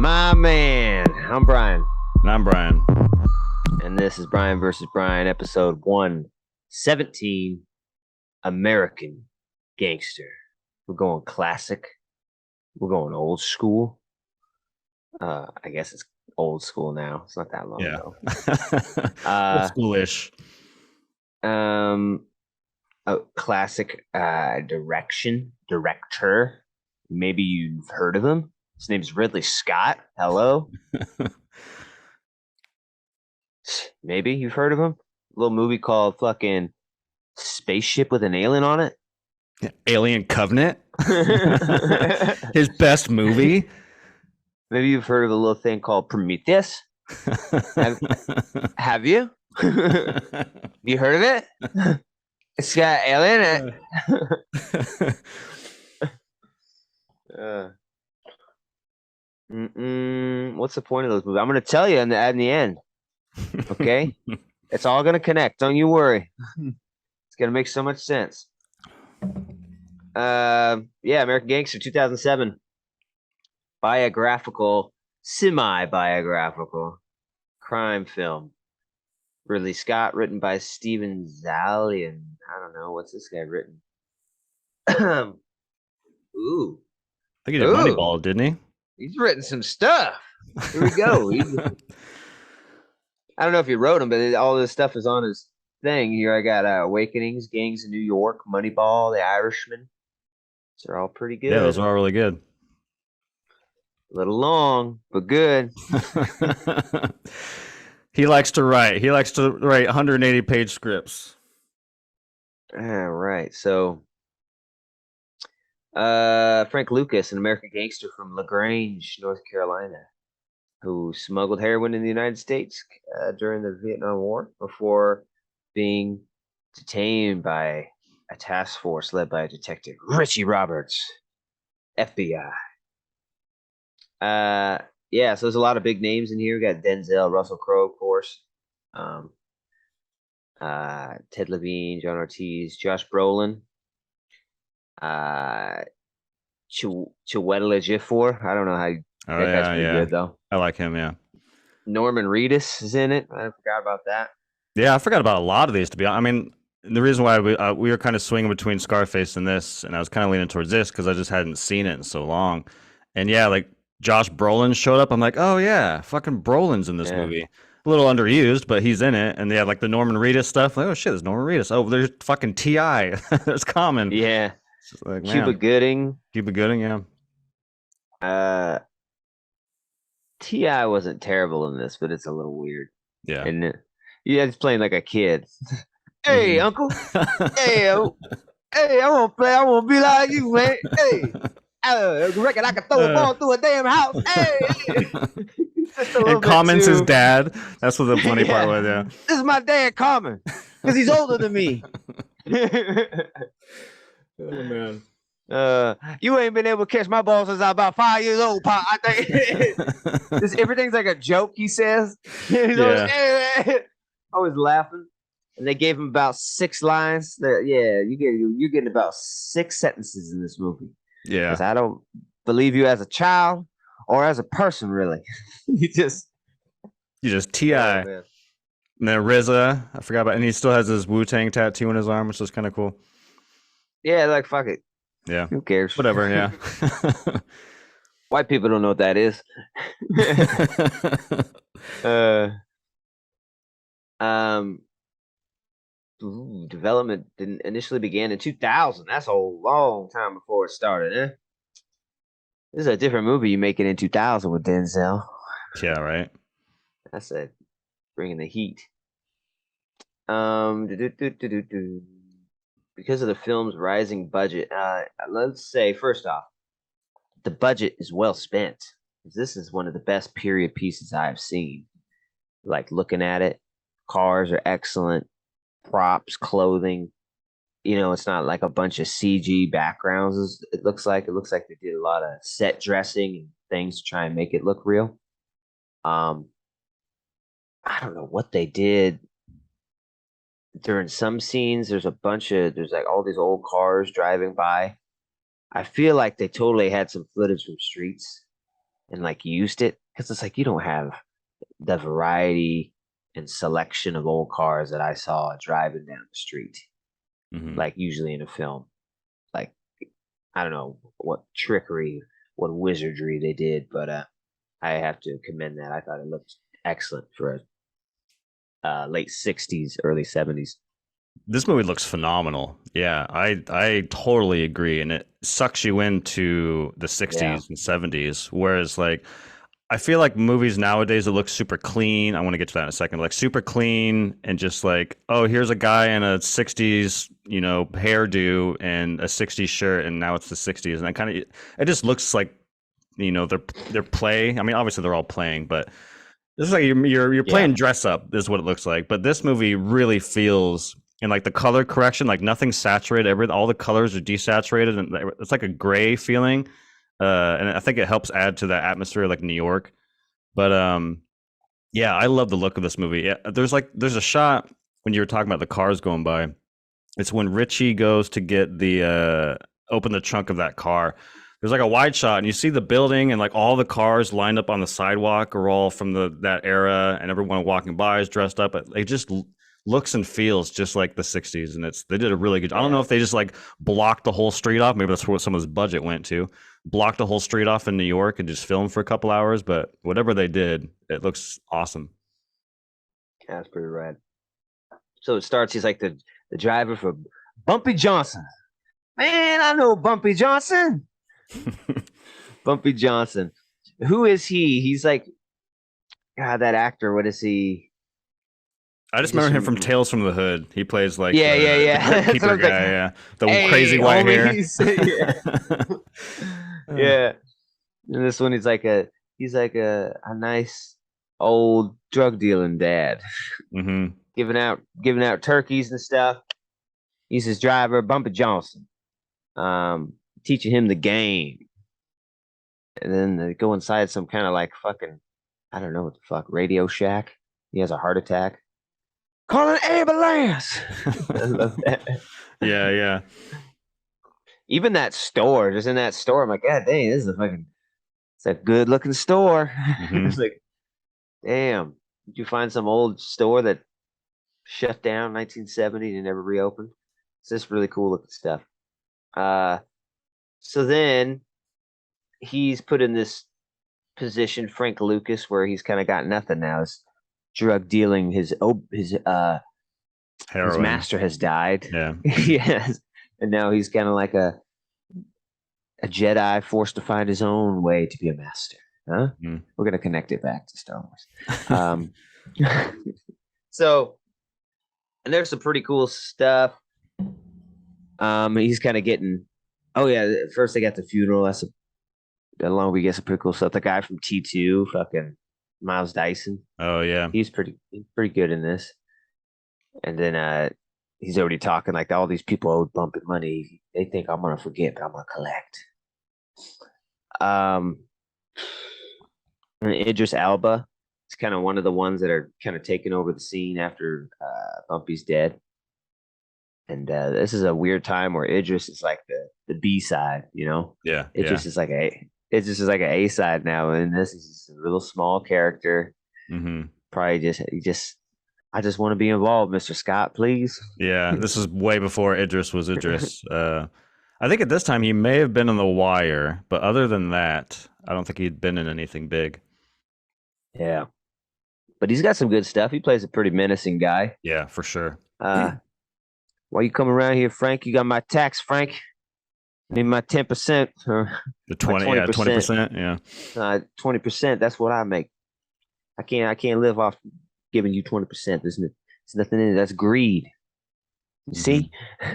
My man, I'm Bryan, And I'm Bryan. and this is Bryan versus Bryan, episode 117, American Gangster. We're going classic. We're going old school. I guess it's old school now. It's not that long Yeah. ago. Old schoolish. A classic director. Maybe you've heard of him. His name's Ridley Scott. Hello. Maybe you've heard of him. A little movie called fucking Spaceship with an Alien on it. Alien Covenant. His best movie. Maybe you've heard of a little thing called Prometheus. Have you? You heard of it? It's got alien in it. What's the point of those movies? I'm going to tell you in the end. Okay? It's all going to connect. Don't you worry. It's going to make so much sense. American Gangster 2007. Semi-biographical crime film. Ridley Scott, written by Steven Zalian. I don't know. What's this guy written? Ooh. I think he did Moneyball, didn't he? He's written some stuff. Here we go. I don't know if he wrote them, but all this stuff is on his thing. Here I got Awakenings, Gangs in New York, Moneyball, The Irishman. Those are all pretty good. Yeah, those are all really good. A little long, but good. He likes to write. He likes to write 180-page scripts. All right. So, Frank Lucas, an American gangster from LaGrange, North Carolina, who smuggled heroin in the United States during the Vietnam War before being detained by a task force led by Detective Richie Roberts, FBI. So there's a lot of big names in here. We got Denzel, Russell Crowe, of course. Ted Levine, John Ortiz, Josh Brolin. Chiwetel Ejiofor. I don't know how that guy's pretty good though. I like him, yeah. Norman Reedus is in it. I forgot about that. Yeah, I forgot about a lot of these, to be honest. I mean, the reason why we were kind of swinging between Scarface and this, and I was kind of leaning towards this because I just hadn't seen it in so long. And yeah, like Josh Brolin showed up. I'm like, oh yeah, fucking Brolin's in this movie. A little underused, but he's in it. And they had like the Norman Reedus stuff. Like, oh shit, there's Norman Reedus. Oh, there's fucking T.I. There's Common. Yeah. Like, Cuba Gooding, yeah. T.I. wasn't terrible in this, but it's a little weird. Yeah. And he's playing like a kid. Hey, uncle. Hey, I want to play. I want to be like you, man. Hey, I reckon I can throw a ball through a damn house. Hey. And Common's his dad. That's what the funny part was, yeah. This is my dad, Common, because he's older than me. Oh, man. You ain't been able to catch my ball since I was about 5 years old, Pop. I think everything's like a joke, he says. He's always laughing. And they gave him about 6 lines. You're getting about 6 sentences in this movie. Yeah. Because I don't believe you as a child or as a person, really. you just T.I. Oh, and then RZA, I forgot about, and he still has his Wu-Tang tattoo on his arm, which is kind of cool. Yeah, like fuck it. Yeah. Who cares? Whatever, yeah. White people don't know what that is. Development initially began in 2000. That's a long time before it started, eh? This is a different movie you make it in 2000 with Denzel. Yeah, right. That's it. Bringing the heat. Because of the film's rising budget, let's say, first off, the budget is well spent. This is one of the best period pieces I've seen. Like, looking at it, cars are excellent, props, clothing. It's not like a bunch of CG backgrounds. It looks like they did a lot of set dressing and things to try and make it look real. I don't know what they did. During some scenes, there's like all these old cars driving by. I feel like they totally had some footage from streets and like used it because it's like you don't have the variety and selection of old cars that I saw driving down the street, Hmm. like usually in a film. Like I don't know what trickery, what wizardry they did, but I have to commend that. I thought it looked excellent for a late '60s, early '70s. This movie looks phenomenal. Yeah, I totally agree, and it sucks you into the Yeah, '60s and '70s. Whereas, like, I feel like movies nowadays that look super clean. I want to get to that in a second. Like super clean and just like, oh, here's a guy in a '60s, hairdo and a '60s shirt, and now it's the '60s, and I kind of it just looks like they're play. I mean, obviously they're all playing, but this is like you're yeah, playing dress up is what it looks like. But this movie really feels and like the color correction, like nothing's saturated. All the colors are desaturated, and it's like a gray feeling. And I think it helps add to that atmosphere, like New York. But yeah, I love the look of this movie. Yeah, there's a shot when you were talking about the cars going by. It's when Richie goes to get the open the trunk of that car. There's like a wide shot, and you see the building, and like all the cars lined up on the sidewalk are all from that era, and everyone walking by is dressed up. It just looks and feels just like the '60s, and they did a really good. I don't know yeah. if they just like blocked the whole street off. Maybe that's what some of this budget went to. Blocked the whole street off in New York and just filmed for a couple hours, but whatever they did, it looks awesome. That's pretty rad. So it starts. He's like the driver for Bumpy Johnson. Man, I know Bumpy Johnson. Bumpy Johnson. Who is he? He's like God, that actor. What is he? I He's just just remember him from from Tales from the Hood. He plays like yeah, yeah, the yeah. crypt That's what I keeper was like. guy. Yeah, the Hey, crazy white hair. homies. Yeah, yeah. And this one, he's like a nice old drug dealing dad, Hmm. giving out turkeys and stuff. He's his driver, Bumpy Johnson, teaching him the game. And then they go inside some kind of like fucking, I don't know what the fuck, Radio Shack. He has a heart attack. Call an ambulance. I love that. Yeah, yeah. Even that store, just in that store, I'm like, God dang, this is a fucking, it's a good looking store. Hmm. It's like, damn, did you find some old store that shut down in 1970 and never reopened? It's just really cool looking stuff. Uh, so then he's put in this position, Frank Lucas, where he's kind of got nothing now. His drug dealing, his Heroin. master has died. Yeah. Yes, and now he's kind of like a Jedi forced to find his own way to be a master. Huh? Mhm. We're gonna connect it back to Star Wars. Um, so, and there's some pretty cool stuff. He's kind of getting. Oh yeah, first they got the funeral. Along we get some pretty cool stuff. The guy from T2, fucking Miles Dyson. Oh yeah. He's pretty good in this. And then he's already talking like all these people owe bumping money. They think I'm gonna forget, but I'm gonna collect. Um, and Idris Elba is kind of one of the ones that are kind of taking over the scene after Bumpy's dead. And this is a weird time where Idris is like the B side, you know. Yeah. Yeah. Idris is like an A side now, and this is just a little small character. Hmm. Probably just I just want to be involved, Mr. Scott, please. Yeah. This is way before Idris was Idris. I think at this time he may have been on The Wire, but other than that, I don't think he'd been in anything big. Yeah, but he's got some good stuff. He plays a pretty menacing guy. Yeah, for sure. Uh, why you come around here, Frank? You got my tax, Frank. Need my 10% or The my 20, yeah, 20%. Yeah. 20%. That's what I make. I can't live off giving you 20%. There's nothing in it. That's greed. You Hmm. see?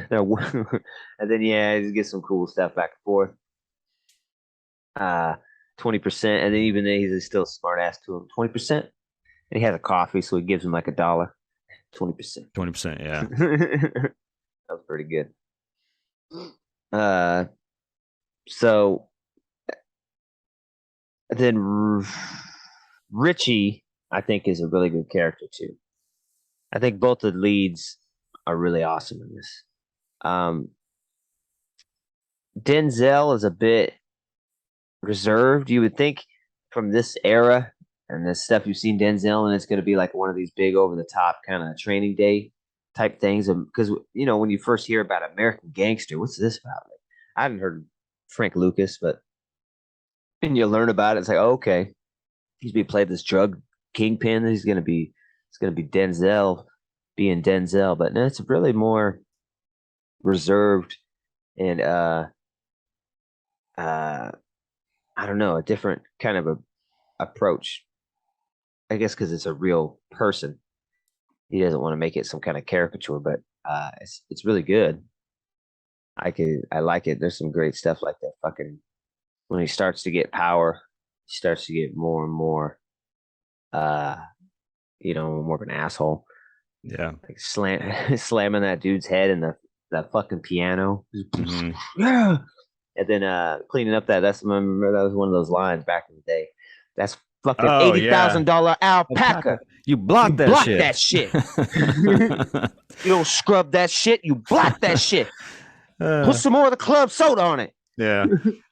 And then yeah, just get some cool stuff back and forth. Uh 20%, and then even then he's still a smart ass to him. 20%. And he has a coffee, so he gives him like $1. 20%. 20%. Yeah. That was pretty good. Uh so then Richie, I think, is a really good character too. I think both the leads are really awesome in this. Um, Denzel is a bit reserved. You would think from this era and this stuff you've seen Denzel, and it's going to be like one of these big over the top kind of training day type things. Because when you first hear about American Gangster, what's this about? Like, I hadn't heard Frank Lucas, but and you learn about it, it's like, oh, okay, he's being played this drug kingpin. It's gonna be Denzel being Denzel, but no, it's really more reserved and uh I don't know, a different kind of a approach. I guess because it's a real person. He doesn't want to make it some kind of caricature, but it's really good. I like it. There's some great stuff like that. Fucking when he starts to get power, he starts to get more and more uh more of an asshole. Yeah. Like slamming that dude's head in the fucking piano. Hmm. Yeah. And then cleaning up that's remember that was one of those lines back in the day. That's fucking Oh yeah. $80,000 Alpaca. alpaca. You You blocked that block shit. that shit. You don't scrub that shit. You block that shit. Put some more of the club soda on it. Yeah.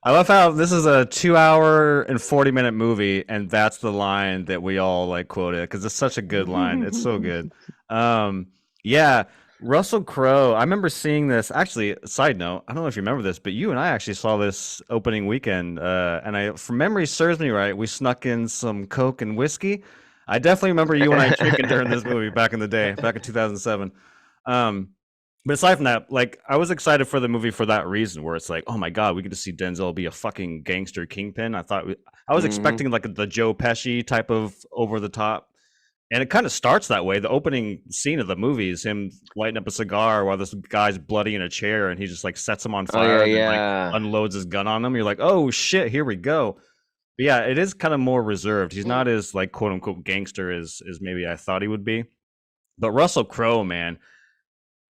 I love how this is a 2 hour and 40-minute movie, and that's the line that we all like quoted because it's such a good line. It's so good. Yeah. Russell Crowe. I remember seeing this. Actually, side note, I don't know if you remember this, but you and I actually saw this opening weekend. And from memory serves me right, we snuck in some Coke and whiskey. I definitely remember you and I drinking during this movie back in the day, back in 2007. Um, but aside from that, like I was excited for the movie for that reason, where it's like, oh my god, we get to see Denzel be a fucking gangster kingpin. I was Mhm. expecting like the Joe Pesci type of over the top, and it kind of starts that way. The opening scene of the movie is him lighting up a cigar while this guy's bloody in a chair, and he just like sets him on Oh yeah, fire and then like yeah. unloads his gun on him. You're like, oh shit, here we go. But yeah, it is kind of more reserved. He's not as like quote unquote gangster as maybe I thought he would be. But Russell Crowe, man,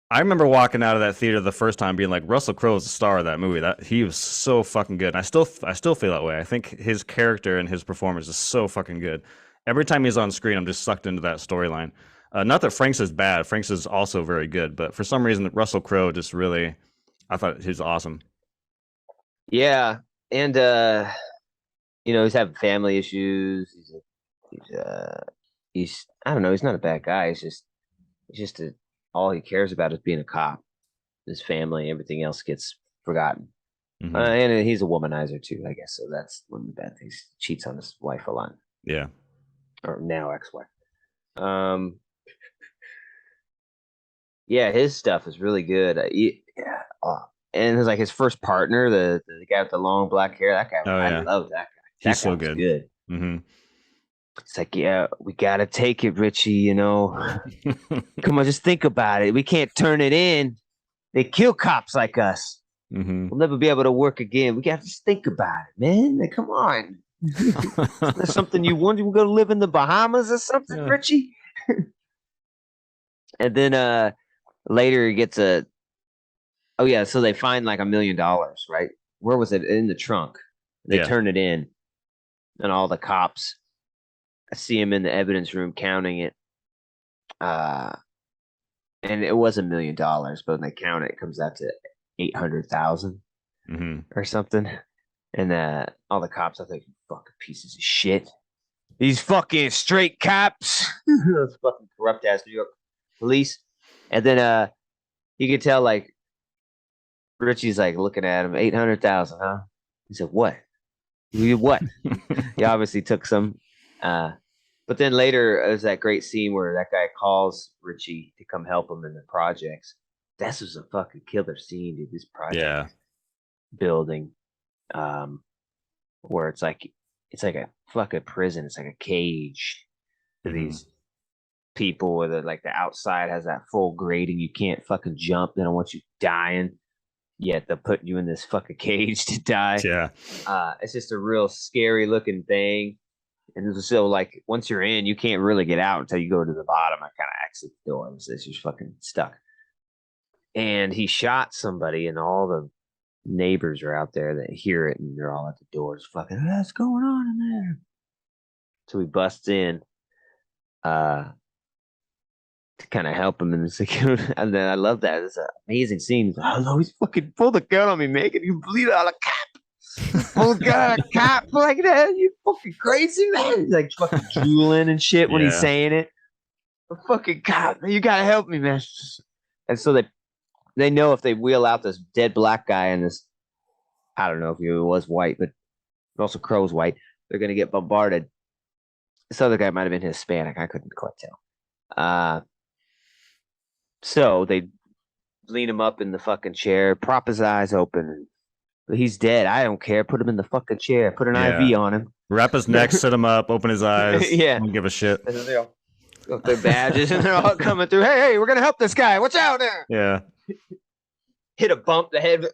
I remember walking out of that theater the first time being like, Russell Crowe is the star of that movie. That he was so fucking good. And I still feel that way. I think his character and his performance is so fucking good. Every time he's on screen, I'm just sucked into that storyline. Not that Frank's is bad. Frank's is also very good, but for some reason, Russell Crowe just really, I thought he's awesome. Yeah. And he's having family issues. He's I don't know, he's not a bad guy. He's just all he cares about is being a cop. His family, everything else gets forgotten. Hmm. And he's a womanizer too, I guess. So that's one of the bad things. He cheats on his wife a lot, Yeah. or now ex-wife. Um, yeah, his stuff is really good. Yeah, and it's like his first partner, the guy with the long black hair. That guy, Oh I yeah. love that guy. He's That guy so was good. good. Hmm. It's like, yeah, we gotta take it, Richie. Come on, just think about it. We can't turn it in. They kill cops like us. Hmm. We'll never be able to work again. We got to just think about it, man. Like, come on. There's something you want. You go to live in the Bahamas or something, Yeah. Richie? And then later he gets a oh yeah, so they find like $1 million, right? Where was it? In the trunk. They Yeah. turn it in, and all the cops I see him in the evidence room counting it. Uh and it was $1 million, but when they count it, it comes out to 800,000 Hmm. or something. And all the cops, I think, fucking pieces of shit. These fucking straight cops, those fucking corrupt ass New York police. And then you could tell like Richie's like looking at him, 800,000, huh? He said, "What? You what?" He obviously took some. Uh, but then later, there's that great scene where that guy calls Richie to come help him in the projects. This was a fucking killer scene, dude. This project Yeah. building, um, where it's like a fucking prison. It's like a cage for Hmm. these people where like the outside has that full grating. You can't fucking jump. They don't want you dying. Yet they're putting you in this fucking cage to die. Yeah. It's just a real scary looking thing. And so, like, once you're in, you can't really get out until you go to the bottom and kind of exit the door. So you're fucking stuck. And he shot somebody, and all the neighbors are out there that hear it, and they're all at the doors, fucking, what's going on in there? So he busts in uh, to kind of help him in the security. And then I love that. It's an amazing scene. He's like, hello, he's fucking pulled the gun on me, man. Can you believe it? I'm like, Pull a gun on a cop like that? You fucking crazy, man. He's like fucking drooling and shit when he's Yeah. saying it. A fucking cop, man, you gotta help me, man. And so they know if they wheel out this dead black guy and this, I don't know if he was white, but also Crowe's white, they're gonna get bombarded. This other guy might have been Hispanic. I couldn't quite tell. So they lean him up in the fucking chair, prop his eyes open. He's dead. I don't care. Put him in the fucking chair. Put an Yeah. IV on him. Wrap his neck, sit him up, open his eyes. Yeah. Don't give a shit. And then they all got their badges and they're all coming through. Hey, we're gonna help this guy. Watch out there. Yeah. Hit a bump the head.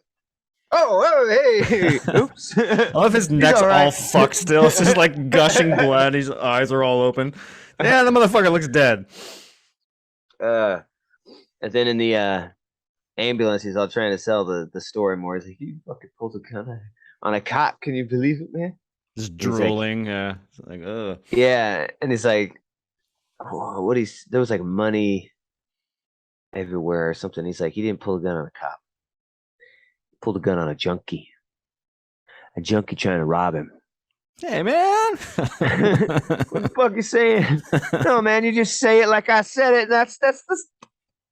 Oh, hey. Oops. I love his neck's all fucked still. It's just like gushing blood. His eyes are all open. Yeah, the motherfucker looks dead. And then in the ambulance, he's all trying to sell the story more. He's like, you fucking pulled a gun on a cop. Can you believe it, man? Just drooling. Yeah. Like, ugh. Yeah. And he's like, oh, there was like money everywhere or something. He's like, he didn't pull a gun on a cop. He pulled a gun on a junkie. A junkie trying to rob him. Hey, man. What the fuck you saying? No, man, you just say it like I said it.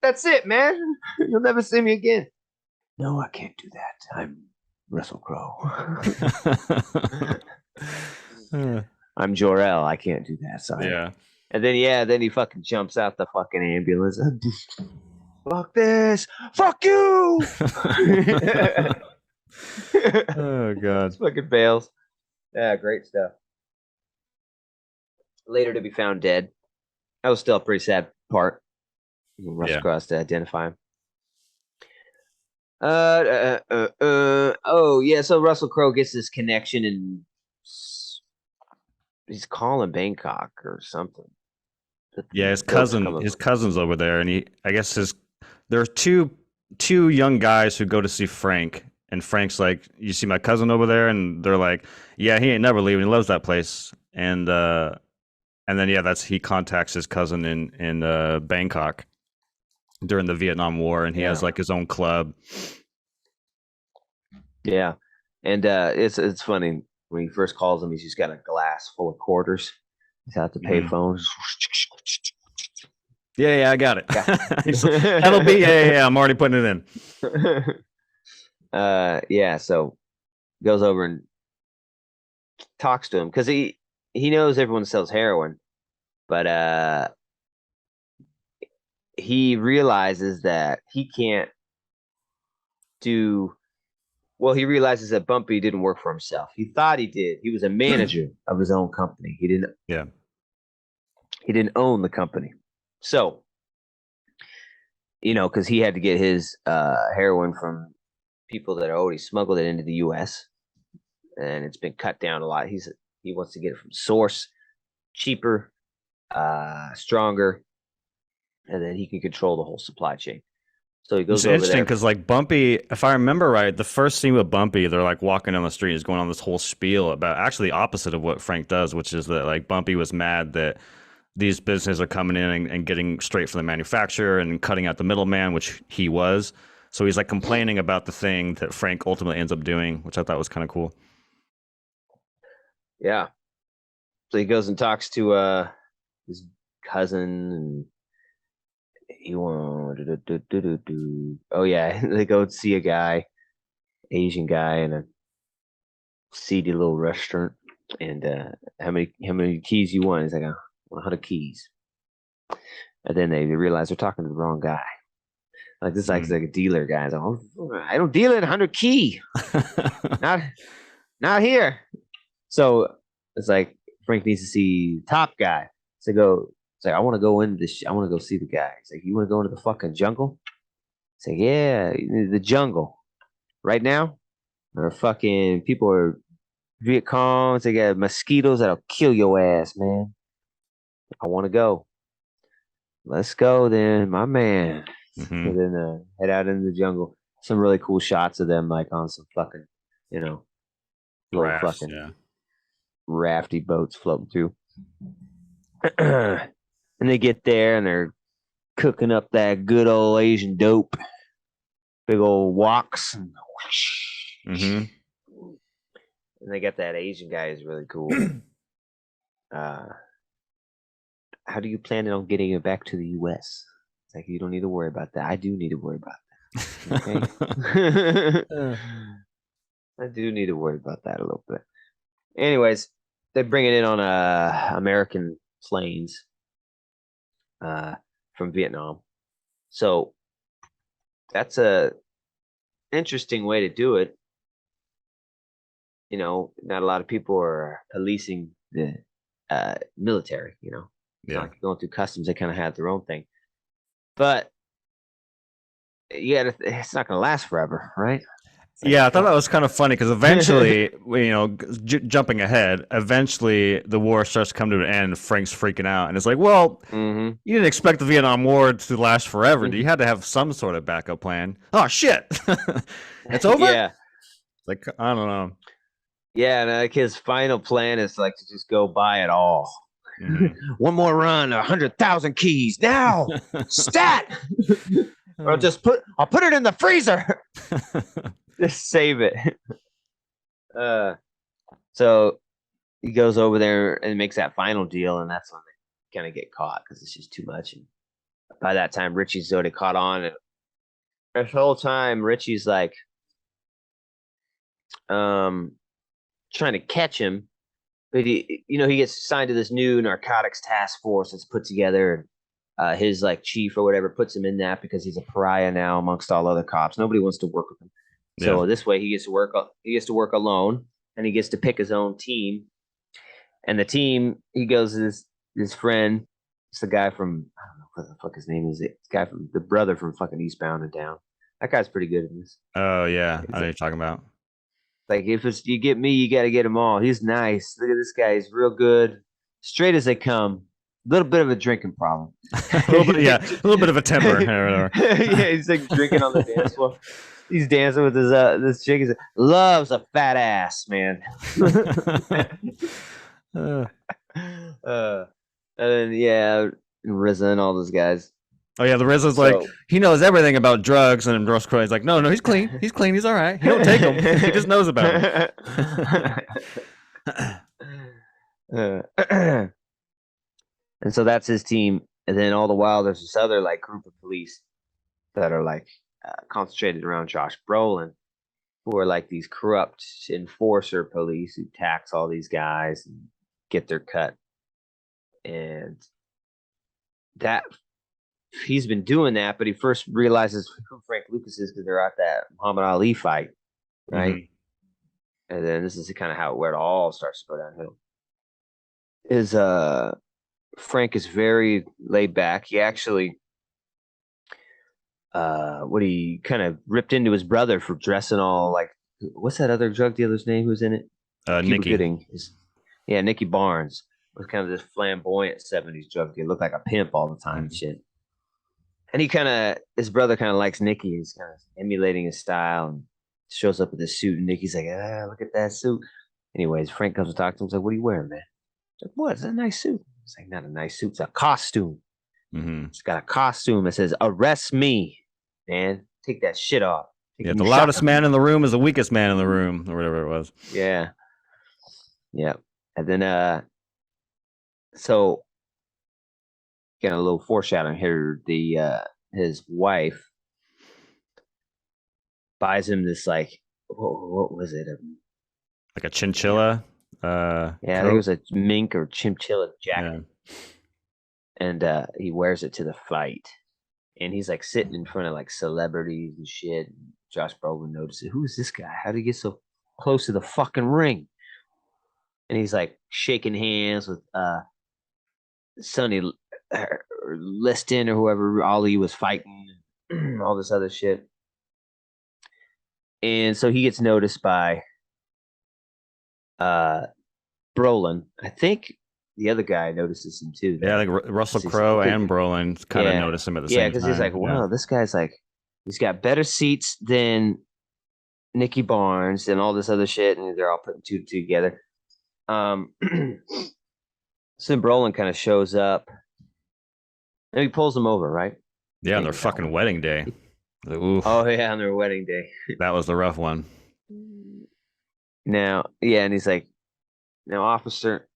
That's it, man. You'll never see me again. No, I can't do that. I'm Russell Crowe. I'm Jor-El. I can't do that. Sorry. Yeah. And then he fucking jumps out the fucking ambulance. Fuck this. Fuck you. Oh, God. Fucking fails. Yeah, great stuff. Later to be found dead. That was still a pretty sad part. Russell Crowe has to identify him. Oh yeah, so Russell Crowe gets this connection and he's calling Bangkok or something. Yeah, his cousin's over there, and there are two young guys who go to see Frank, and Frank's like, you see my cousin over there? And they're like, yeah, he ain't never leaving. He loves that place. And then he contacts his cousin in Bangkok during the Vietnam War, and he has like his own club. Yeah. And it's funny when he first calls him, he's just got a glass full of quarters. He's out the payphone. Yeah, I got it. That'll be I'm already putting it in. So goes over and talks to him because he knows everyone sells heroin, but he realizes that he can't do well. He realizes that Bumpy didn't work for himself. He thought he did. He was a manager of his own company. He didn't own the company. So, because he had to get his heroin from people that are already smuggled it into the U.S. and it's been cut down a lot. He wants to get it from source, cheaper, stronger, and then he can control the whole supply chain. So he goes. It's interesting because like Bumpy, if I remember right, the first scene with Bumpy, they're like walking down the street, he's going on this whole spiel about actually the opposite of what Frank does, which is that like Bumpy was mad that these businesses are coming in and getting straight from the manufacturer and cutting out the middleman, which he was. So he's like complaining about the thing that Frank ultimately ends up doing, which I thought was kind of cool. Yeah. So he goes and talks to his cousin, and he wanted oh yeah, they go see a guy, Asian guy, in a seedy little restaurant, and how many keys you want? He's like, 100 keys. And then they realize they're talking to the wrong guy. Like this like a dealer guy. Like, I don't deal in 100 key. not here. So it's like Frank needs to see top guy. So it's like, I want to go into this. I want to go see the guy. He's like, you want to go into the fucking jungle? It's like, yeah, the jungle. Right now, or fucking people are Viet Congs. They got mosquitoes that'll kill your ass, man. I want to go. Let's go then, my man. Mm-hmm. And then head out into the jungle. Some really cool shots of them, like on some fucking, little fucking rafty boats floating through. And they get there and they're cooking up that good old Asian dope. Big old woks. Mm-hmm. And they got that Asian guy who's really cool. Uh, how do you plan on getting it back to the U.S.? It's like, you don't need to worry about that. I do need to worry about that. Okay. I do need to worry about that a little bit. Anyways, they bring it in on American planes from Vietnam. So that's a interesting way to do it. You know, not a lot of people are policing the military. You know, Yeah. like going through customs, they kind of have their own thing. But yeah, it's not going to last forever, right? Like, Yeah, I thought that was kind of funny because eventually, jumping ahead, eventually the war starts to come to an end. Frank's freaking out, and it's like, well, mm-hmm. you didn't expect the Vietnam War to last forever. You had to have some sort of backup plan. Oh shit, it's over. Yeah, like I don't know. Yeah, and like his final plan is like to just go buy it all. Mm-hmm. One more run, 100,000 keys now. Stat. Or I'll put it in the freezer. Just save it. So he goes over there and makes that final deal, and that's when they kind of get caught because it's just too much. And by that time, Richie's already caught on, and this whole time Richie's like, trying to catch him, but he gets assigned to this new narcotics task force that's put together. And his like chief or whatever puts him in that because he's a pariah now amongst all other cops. Nobody wants to work with him. So this way he gets to work. He gets to work alone, and he gets to pick his own team. And the team, he goes to his friend. It's the guy from, I don't know what the fuck his name is. It's the guy from the brother from fucking Eastbound and Down. That guy's pretty good in this. Oh yeah, I know what you're talking about. Like if it's you get me, you got to get them all. He's nice. Look at this guy. He's real good, straight as they come. A little bit of a drinking problem. a little bit of a temper. Yeah, he's like drinking on the dance floor. He's dancing with his this chick. He loves a fat ass, man. And then RZA and all those guys. Oh yeah, the RZA's like he knows everything about drugs, and Ross Crowe's like, no, he's clean. He's clean. He's all right. He don't take them. He just knows about them. And so that's his team. And then all the while, there's this other like group of police that are like concentrated around Josh Brolin, who are like these corrupt enforcer police who tax all these guys and get their cut. And that he's been doing that, but he first realizes who Frank Lucas is because they're at that Muhammad Ali fight, right? Mm-hmm. And then this is kind of where it all starts to go downhill. Is Frank is very laid back. He actually he kind of ripped into his brother for dressing all like, what's that other drug dealer's name who's in it? Nicky. Nicky Barnes was kind of this flamboyant 70s drug dealer, looked like a pimp all the time and shit. And his brother kind of likes Nicky. He's kind of emulating his style and shows up with his suit. And Nicky's like, look at that suit. Anyways, Frank comes to talk to him. He's like, what are you wearing, man? He's like, what? It's a nice suit. It's like, not a nice suit. It's a costume. Mm-hmm. It's got a costume that says, arrest me, man. Take that shit off. The loudest man in the room is the weakest man in the room, or whatever it was. Yeah. Yeah. And then, so, getting a little foreshadowing here, his wife buys him this, like, what was it? Like a chinchilla? I think it was a mink or chinchilla jacket. Yeah. And he wears it to the fight. And he's like sitting in front of like celebrities and shit. Josh Brolin notices, who is this guy? How did he get so close to the fucking ring? And he's like shaking hands with Sonny Liston or whoever Ali was fighting, all this other shit. And so he gets noticed by Brolin. I think the other guy notices him too. Yeah, like Russell Crowe and Brolin kind of notice him at the same time. Yeah, because he's like, wow, this guy's like, he's got better seats than Nicky Barnes and all this other shit, and they're all putting two together. So Brolin kind of shows up, and he pulls him over, right? Yeah, on their fucking wedding day. Oof. Oh yeah, on their wedding day. That was the rough one. Now, yeah, and he's like, now, officer,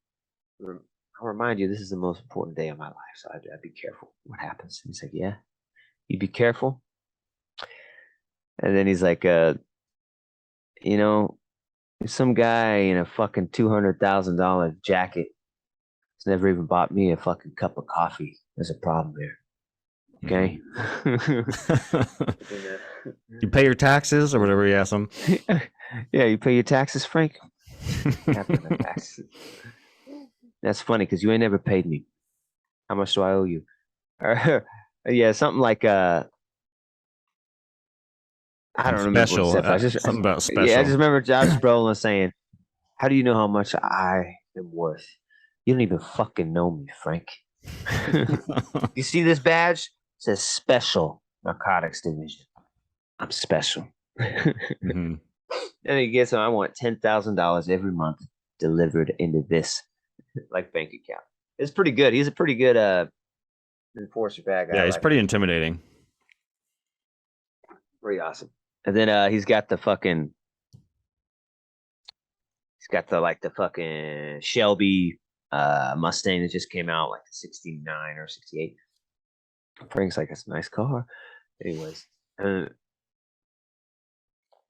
I'll remind you, this is the most important day of my life, so I'd be careful what happens. And he's like, yeah, you be careful. And then he's like, you know, some guy in a fucking $200,000 jacket has never even bought me a fucking cup of coffee. There's a problem there. Okay. You pay your taxes or whatever you ask them. Yeah, you pay your taxes, Frank? Taxes. That's funny because you ain't never paid me. How much do I owe you? Yeah, something like I don't remember Special. what I just something about special. Yeah, I just remember Josh Brolin saying, "How do you know how much I am worth? You don't even fucking know me, Frank." You see this badge? It says Special Narcotics Division. I'm special. Mm-hmm. And he gets, I want $10,000 every month delivered into this like bank account. It's pretty good. He's a pretty good enforcer bad guy. Yeah, he's pretty intimidating. Pretty awesome. And then he's got the fucking Shelby Mustang that just came out, like the 69 or 68. Frank's like, that's a nice car. Anyways.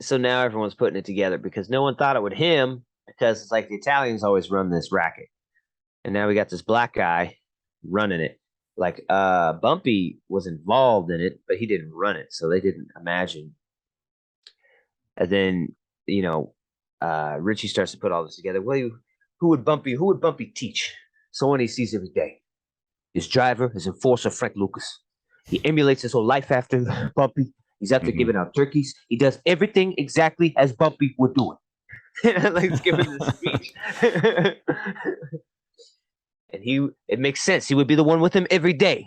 So now everyone's putting it together because no one thought it would him, because it's like the Italians always run this racket. And now we got this black guy running it. Like Bumpy was involved in it, but he didn't run it, so they didn't imagine. And then, Richie starts to put all this together. Well, who would Bumpy teach? Someone he sees every day. His driver, his enforcer, Frank Lucas. He emulates his whole life after Bumpy. He's out there giving out turkeys. He does everything exactly as Bumpy would do it. Like he's giving this speech. And it makes sense. He would be the one with him every day.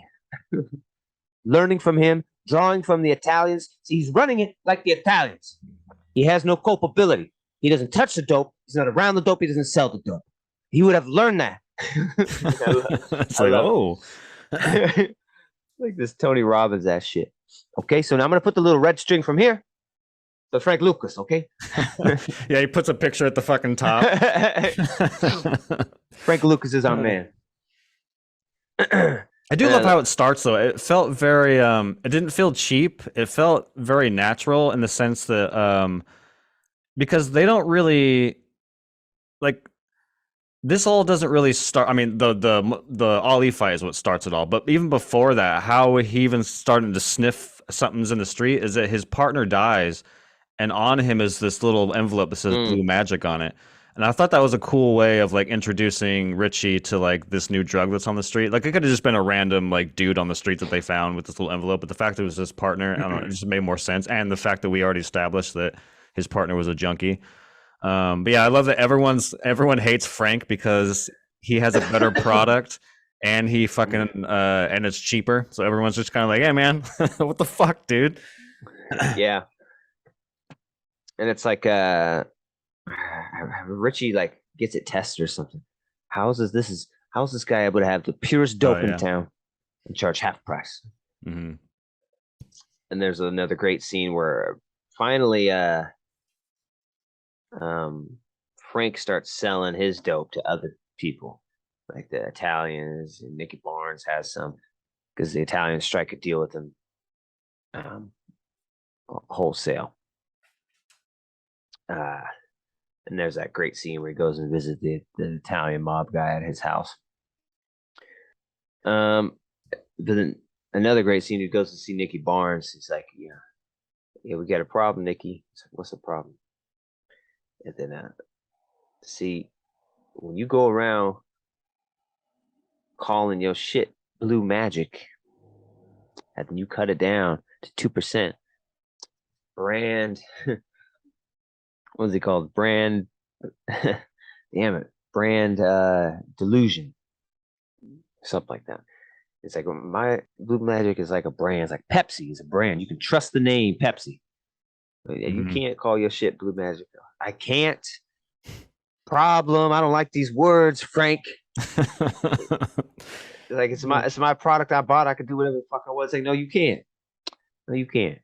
Learning from him, drawing from the Italians. See, he's running it like the Italians. He has no culpability. He doesn't touch the dope. He's not around the dope. He doesn't sell the dope. He would have learned that. It's like, oh. Like this Tony Robbins ass shit. Okay, so now I'm going to put the little red string from here to Frank Lucas, okay? Yeah, he puts a picture at the fucking top. Frank Lucas is our man. I do love how it starts, though. It felt very, it didn't feel cheap. It felt very natural in the sense that, because they don't really, like, this all doesn't really start. I mean, the Ali fight is what starts it all. But even before that, how he even starting to sniff something's in the street is that his partner dies, and on him is this little envelope that says Blue Magic on it. And I thought that was a cool way of like introducing Richie to like this new drug that's on the street. Like it could have just been a random like dude on the street that they found with this little envelope, but the fact that it was his partner, I don't know, it just made more sense. And the fact that we already established that his partner was a junkie. But yeah, I love that everyone hates Frank because he has a better product and he fucking and it's cheaper. So everyone's just kind of like, hey man, what the fuck, dude? Yeah. And it's like Richie like gets it tested or something. How's this guy able to have the purest dope in town and charge half price? Mm-hmm. And there's another great scene where finally Frank starts selling his dope to other people, like the Italians, and Nicky Barnes has some because the Italians strike a deal with him wholesale. And there's that great scene where he goes and visits the Italian mob guy at his house. But then another great scene, he goes to see Nicky Barnes. He's like, yeah, we got a problem, Nicky. He's like, what's the problem? And then, see, when you go around calling your shit Blue Magic, and then you cut it down to 2%, brand, what's it called? Brand, damn it, brand delusion, something like that. It's like my Blue Magic is like a brand. It's like Pepsi is a brand. You can trust the name Pepsi. You can't call your shit Blue Magic. I can't. Problem. I don't like these words, Frank. Like it's my product I bought. I can do whatever the fuck I want. It's like, no, you can't. No, you can't.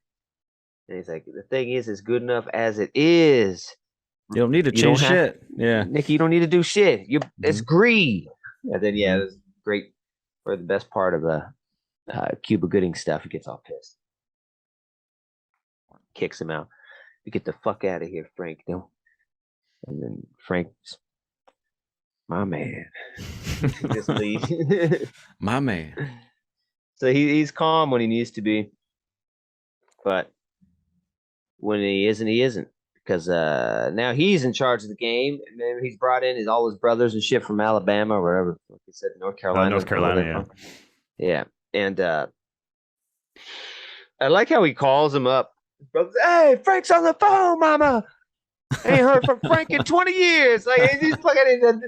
And he's like, the thing is, it's good enough as it is. You don't need to You don't change have, shit. Yeah. Nicky. You don't need to do shit. It's Mhm. greed. And then yeah, Mhm. it was great for the best part of the Cuba Gooding stuff. He gets all pissed, kicks him out. You get the fuck out of here, Frank. No. And then Frank's my man. Just leave. My man. So he's calm when he needs to be, but when he isn't, he isn't. Because now he's in charge of the game, and then he's brought in all his brothers and shit from Alabama or wherever. Like he said, North Carolina. North Carolina, yeah. Yeah, and I like how he calls him up. Hey, Frank's on the phone, Mama. Ain't heard from Frank in 20 years. Like he's fucking.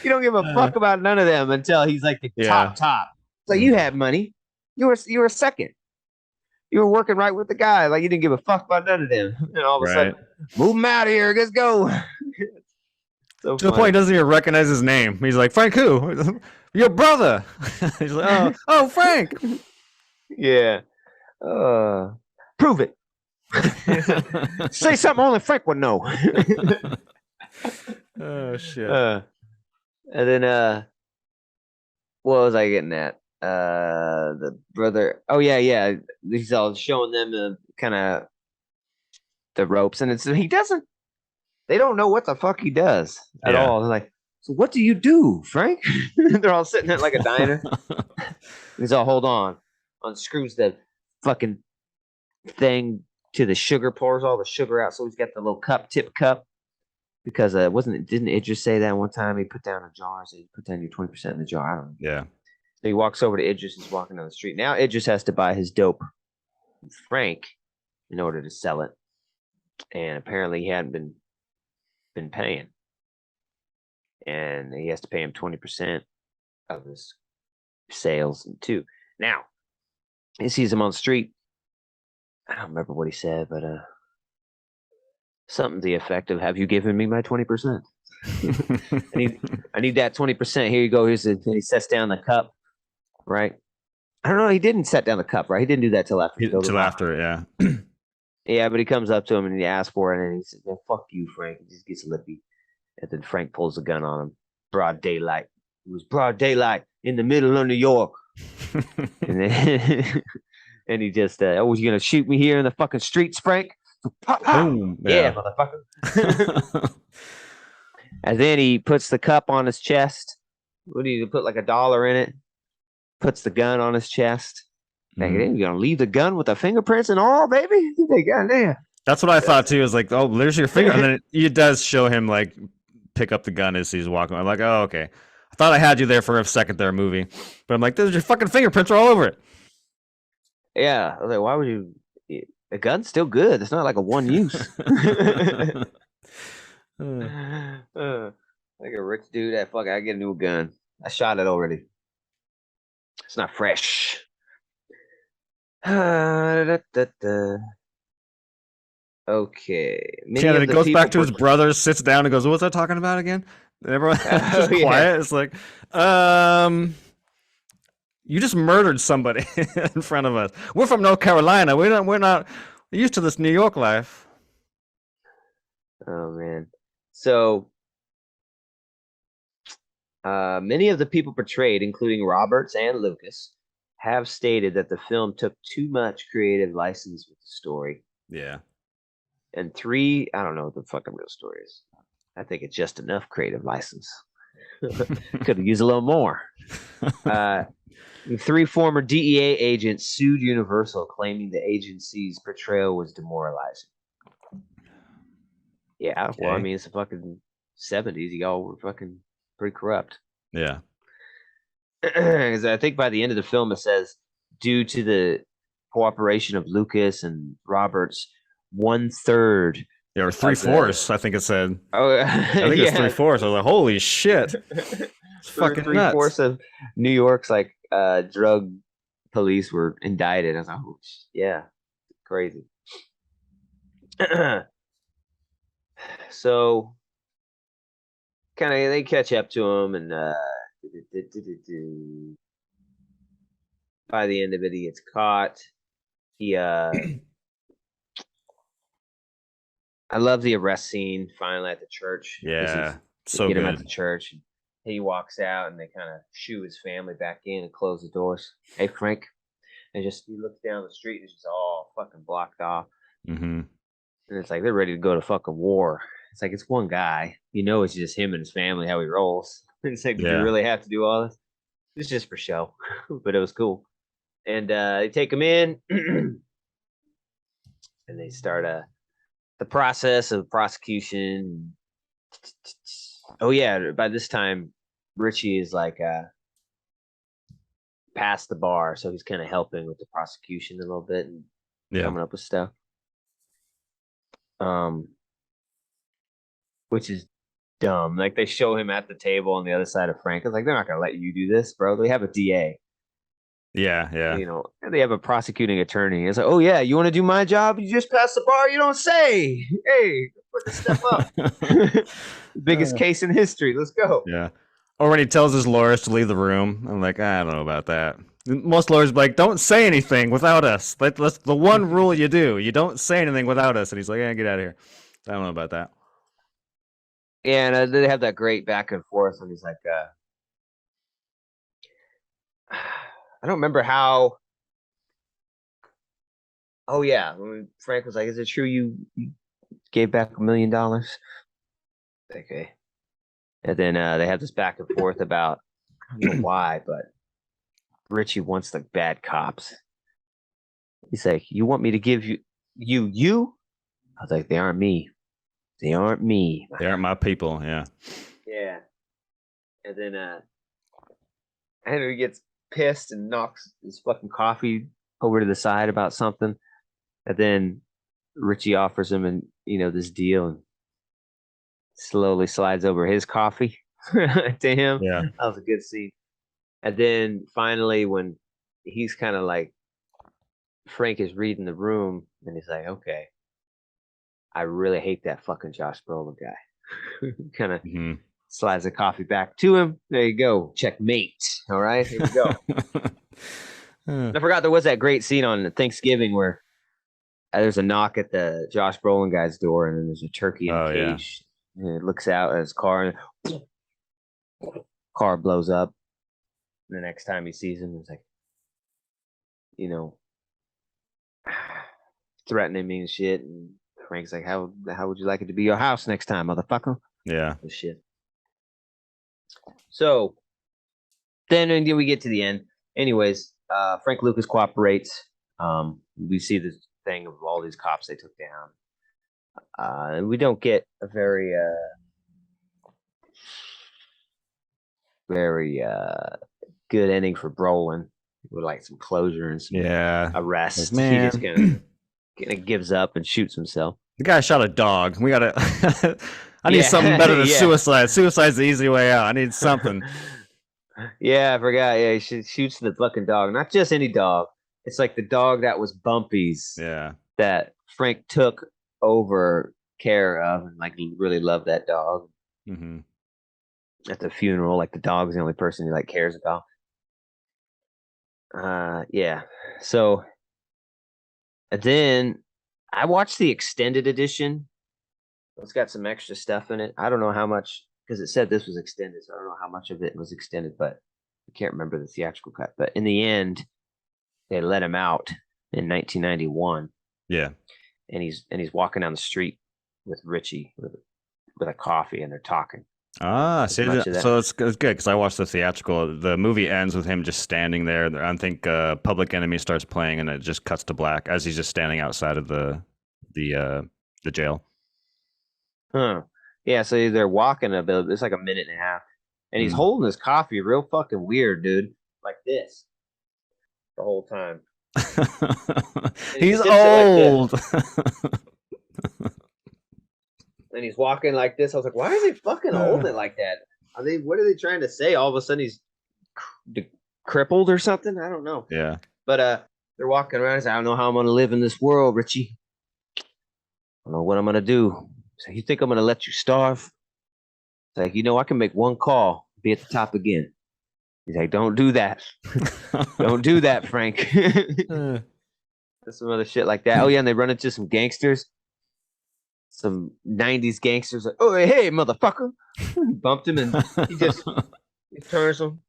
You don't give a fuck about none of them until he's like the top. It's like you had money. You were second. You were working right with the guy. Like you didn't give a fuck about none of them. And all of a sudden, move him out of here. Let's go. So to the point he doesn't even recognize his name. He's like, Frank who? Your brother. He's like, oh, Frank. Yeah. Prove it. Say something only Frank would know. Oh shit. And then what was I getting at? The brother. Oh yeah. He's all showing them kind of the ropes, and he doesn't. They don't know what the fuck he does at all. They're like, so what do you do, Frank? They're all sitting at like a diner. He's all, hold on, unscrews the fucking thing to the sugar, pours all the sugar out. So he's got the little tip cup. Because didn't Idris say that one time? He put down a jar, so you put down your 20% in the jar. I don't know. Yeah. So he walks over to Idris. He's walking down the street. Now Idris has to buy his dope with Frank in order to sell it. And apparently he hadn't been paying. And he has to pay him 20% of his sales too. Now, he sees him on the street. I don't remember what he said, but something to the effect of, have you given me my 20%? I need that 20%. Here you go. And he sets down the cup, right? I don't know. He didn't set down the cup, right? He didn't do that till after. Till after, yeah. Yeah, but he comes up to him and he asks for it, and he says, "Man, fuck you, Frank." He just gets lippy, and then Frank pulls the gun on him. Broad daylight. It was broad daylight in the middle of New York, and then and he just, "Oh, you gonna shoot me here in the fucking streets, Frank?" Pop, pop. Boom. Yeah, motherfucker. And then he puts the cup on his chest. What do you put, like $1 in it? Puts the gun on his chest. You're gonna leave the gun with the fingerprints and all, baby? Goddamn. That's what I thought too. Is like, oh, there's your finger, and then it does show him like pick up the gun as he's walking. I'm like, oh, okay. I thought I had you there for a second there, movie, but I'm like, there's your fucking fingerprints are all over it. Yeah, I was like, why would you? The gun's still good. It's not like a one use. Like a rich dude that I get a new gun. I shot it already. It's not fresh. Okay. Yeah, then it goes back to his brother, sits down, and goes, "What was I talking about again?" And everyone just quiet. Yeah. It's like, you just murdered somebody in front of us. We're from North Carolina. We're not used to this New York life. Oh man. So many of the people portrayed, including Roberts and Lucas, have stated that the film took too much creative license with the story. Yeah. And 3, I don't know what the fucking real story is. I think it's just enough creative license. Could have used a little more. 3 former DEA agents sued Universal, claiming the agency's portrayal was demoralizing. Yeah, well, I mean, it's the fucking 70s. Y'all were fucking pretty corrupt. Yeah. Because I think by the end of the film, it says, due to the cooperation of Lucas and Roberts, 1/3. Yeah, or 3/4. I think it said. Oh, I think it's 3/4. I was like, holy shit. It's fucking 3/4 of New York's like drug police were indicted. I was like, oh, yeah, crazy. So kind of they catch up to him, and by the end of it, he gets caught. He I love the arrest scene finally at the church. This is Yeah, they so get him at good. the church. And he walks out and they kind of shoo his family back in and close the doors. Hey, Frank. And just he looks down the street and it's just all fucking blocked off. Mm-hmm. And it's like they're ready to go to fucking war. It's like it's one guy. You know, it's just him and his family, how he rolls. It's like, did you Yeah. really have to do all this? It's just for show, but it was cool. And they take him in, and they start the process of prosecution. Oh yeah, by this time, Richie is like past the bar, so he's kind of helping with the prosecution a little bit and Yeah. coming up with stuff. Um, which is dumb. Like they show him at the table on the other side of Frank. It's like they're not gonna let you do this, bro. They have a DA, Yeah. Yeah. you know, and they have a prosecuting attorney. It's like, oh yeah, you want to do my job? You just pass the bar. You don't say. Hey, put the step up. Biggest case in history. Let's go. Yeah. Or when he tells his lawyers to leave the room, I'm like, I don't know about that. Most lawyers be like, don't say anything without us. That's the one rule you do. You don't say anything without us. And he's like, yeah, get out of here. I don't know about that. Yeah, and they have that great back and forth, and he's like, I don't remember how. Oh yeah, when Frank was like, "Is it true you gave back $1 million?" Okay, and then they have this back and forth about I don't know why, but Richie wants the bad cops. He's like, "You want me to give you?" I was like, "They aren't me. They aren't me. They aren't my people." Yeah. Yeah, and then Henry gets pissed and knocks his fucking coffee over to the side about something. And then Richie offers him this deal and slowly slides over his coffee to him. Yeah. That was a good scene. And then finally, when he's kind of like Frank is reading the room, and he's like, "Okay, I really hate that fucking Josh Brolin guy." Kind of Mm-hmm. slides the coffee back to him. There you go, checkmate. All right, here we go. I forgot there was that great scene on Thanksgiving where there's a knock at the Josh Brolin guy's door, and then there's a turkey in a cage. Yeah. And it looks out at his car, and car blows up. And the next time he sees him, he's like, threatening me and shit. And Frank's like, "How would you like it to be your house next time, motherfucker?" Yeah. Oh, shit. So then we get to the end. Anyways, Frank Lucas cooperates. We see this thing of all these cops they took down. We don't get a very good ending for Brolin with like some closure and some arrest. Like, he just kind of gives up and shoots himself. The guy shot a dog. We gotta. I need something better than suicide. Suicide's the easy way out. I need something. Yeah, I forgot. Yeah, he shoots the fucking dog. Not just any dog. It's like the dog that was Bumpy's. Yeah. That Frank took over care of and like he really loved that dog. Mm-hmm. At the funeral, like the dog's the only person he like cares about. Yeah. So and then I watched the extended edition. It's got some extra stuff in it. I don't know how much because it said this was extended, so I don't know how much of it was extended, but I can't remember the theatrical cut. But in the end, they let him out in 1991. Yeah. And he's walking down the street with Richie with a coffee, and they're talking. So it's good because I watched the theatrical. The movie ends with him just standing there. I think Public Enemy starts playing, and it just cuts to black as he's just standing outside of the jail. Huh. Yeah, so they're walking a bit. It's like a minute and a half, and he's holding his coffee real fucking weird, dude, like this the whole time. He's old. And he's walking like this. I was like, why is he fucking holding it like that? What are they trying to say? All of a sudden he's crippled or something? I don't know. Yeah. But they're walking around. He's like, I don't know how I'm gonna live in this world, Richie. I don't know what I'm gonna do. So you think I'm gonna let you starve? It's like, I can make one call, be at the top again. He's like, don't do that. Don't do that, Frank. Some other shit like that. Oh yeah, and they run into some gangsters. some '90s gangsters like, oh hey motherfucker, bumped him and he turns him,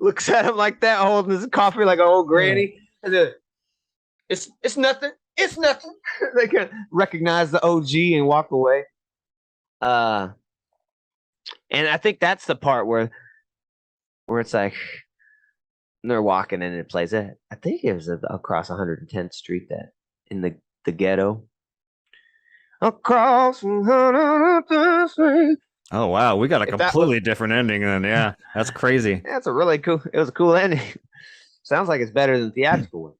looks at him like that, holding his coffee like an old granny, and then it's nothing, it's nothing. They can recognize the OG and walk away. Uh, and I think that's the part where it's like they're walking and it plays it. I think it was across 110th Street that in the ghetto. Across 110th Street. Oh wow, we got a If that completely different ending then. Yeah, that's crazy. That's a really cool. It was a cool ending. Sounds like it's better than the theatrical one.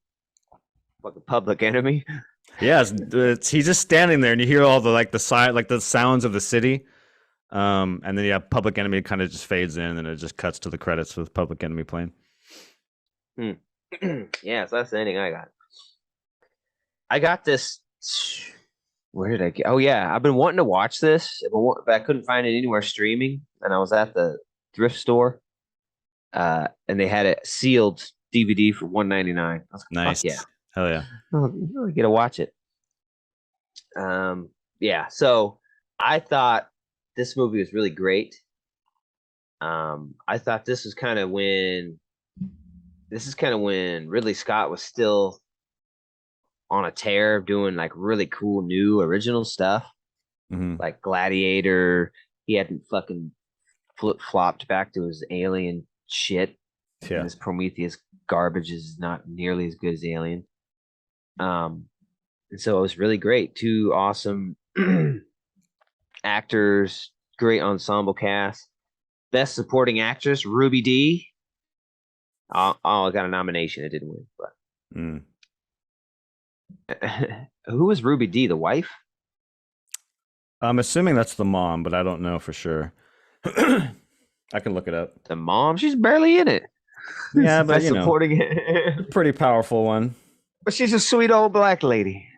Fucking Public Enemy. Yeah, he's just standing there, and you hear all the like the sounds of the city, and then yeah, Public Enemy kind of just fades in, and it just cuts to the credits with Public Enemy playing. Yeah, so that's the ending I got. I got this. Where did I get? Oh yeah, I've been wanting to watch this, but I couldn't find it anywhere streaming. And I was at the thrift store, and they had a sealed DVD for $1.99. I was like, Nice, fuck yeah, hell yeah. I get to watch it. Yeah. So I thought this movie was really great. I thought this is kind of when Ridley Scott was still on a tear of doing like really cool new original stuff, like Gladiator. He hadn't fucking flip flopped back to his Alien shit. Yeah, and this Prometheus garbage is not nearly as good as Alien. And so it was really great. Two awesome actors, great ensemble cast. Best supporting actress, Ruby Dee. I got a nomination. It didn't win, but who was Ruby Dee? The wife? I'm assuming that's the mom, but I don't know for sure. I can look it up. The mom? She's barely in it. Yeah, but supporting it. Pretty powerful one. But she's a sweet old black lady.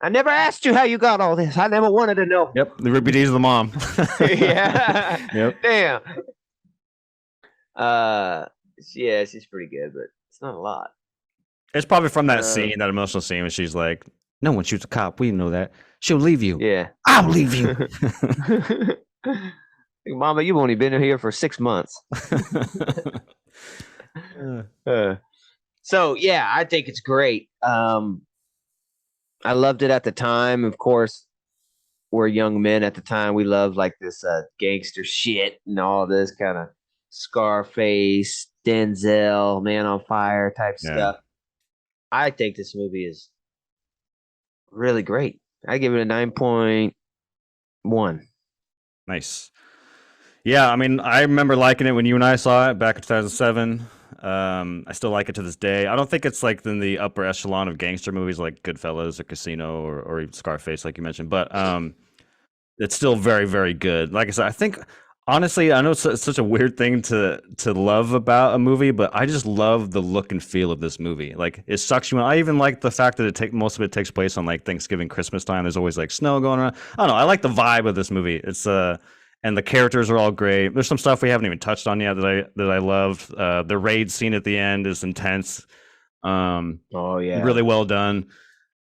I never asked you how you got all this. I never wanted to know. Yep, the Ruby Dee's the mom. Yeah. Yep. Damn. Yeah, she's pretty good, but it's not a lot. It's probably from that scene, that emotional scene, when she's like, "No one shoots a cop. We know that. She'll leave you. Yeah, I'll leave you." Mama, you've only been here for 6 months. So yeah, I think it's great. I loved it at the time. Of course, we're young men at the time. We loved like this gangster shit and all this kind of Scarface, Denzel, Man on Fire type stuff. I think this movie is really great. I give it a 9.1. Nice. Yeah, I mean, I remember liking it when you and I saw it back in 2007. I still like it to this day. I don't think it's like in the upper echelon of gangster movies like Goodfellas or Casino or even Scarface, like you mentioned, but it's still very, very good. Like I said, I think honestly, I know it's such a weird thing to love about a movie, but I just love the look and feel of this movie. Like it sucks you in. I even like the fact that most of it takes place on like Thanksgiving, Christmas time. There's always like snow going around. I don't know. I like the vibe of this movie. It's and the characters are all great. There's some stuff we haven't even touched on yet that I loved. The raid scene at the end is intense. Oh yeah, really well done.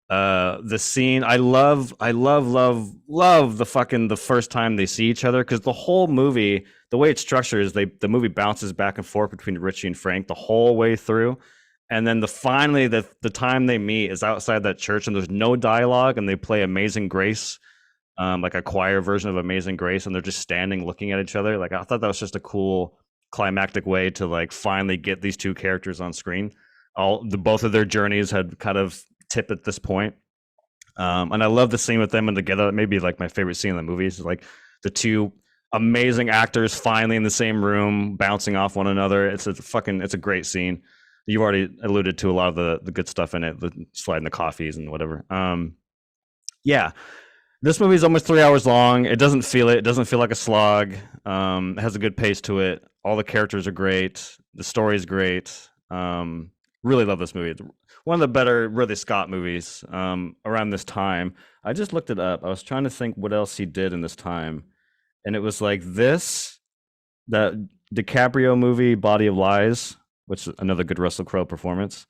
The scene, I love the first time they see each other, because the whole movie, the way it's structured is the movie bounces back and forth between Richie and Frank the whole way through, and then finally the time they meet is outside that church and there's no dialogue and they play Amazing Grace, like a choir version of Amazing Grace, and they're just standing looking at each other. Like I thought that was just a cool climactic way to like finally get these two characters on screen. Both of their journeys had kind of tip at this point, and I love the scene with them and together. Maybe like my favorite scene in the movie is like the two amazing actors finally in the same room bouncing off one another. It's a great scene. You've already alluded to a lot of the good stuff in it, the sliding the coffees and whatever. Yeah, this movie is almost 3 hours long. It doesn't feel like a slog. It has a good pace to it. All the characters are great. The story is great. Really love this movie. It's one of the better Ridley Scott movies around this time. I just looked it up. I was trying to think what else he did in this time, and it was like that DiCaprio movie, Body of Lies, which is another good Russell Crowe performance,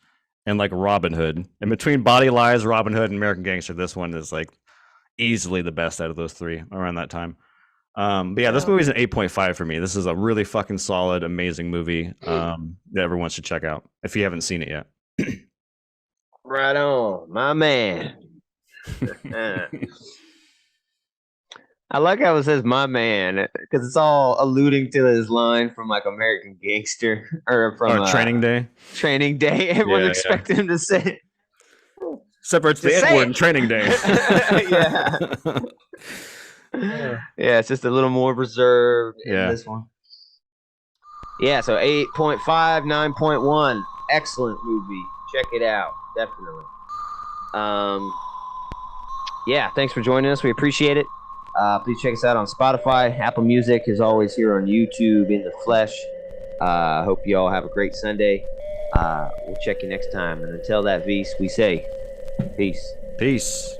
and like Robin Hood. And between Body Lies, Robin Hood, and American Gangster, this one is like easily the best out of those three around that time. But yeah, this movie's an 8.5 for me. This is a really fucking solid, amazing movie that everyone should check out if you haven't seen it yet. Right on, my man. I like how it says "my man" because it's all alluding to his line from like American Gangster or from Training Day. Training Day. Everyone expected him to say. Separates the N-word in Training Day. Yeah, it's just a little more reserved in this one. Yeah, so 8.5, 9.1. Excellent movie. Check it out. Definitely. Yeah, thanks for joining us. We appreciate it. Please check us out on Spotify, Apple Music, as always, here on YouTube in the flesh. Hope you all have a great Sunday. We'll check you next time. And until that, Vise, we say peace. Peace.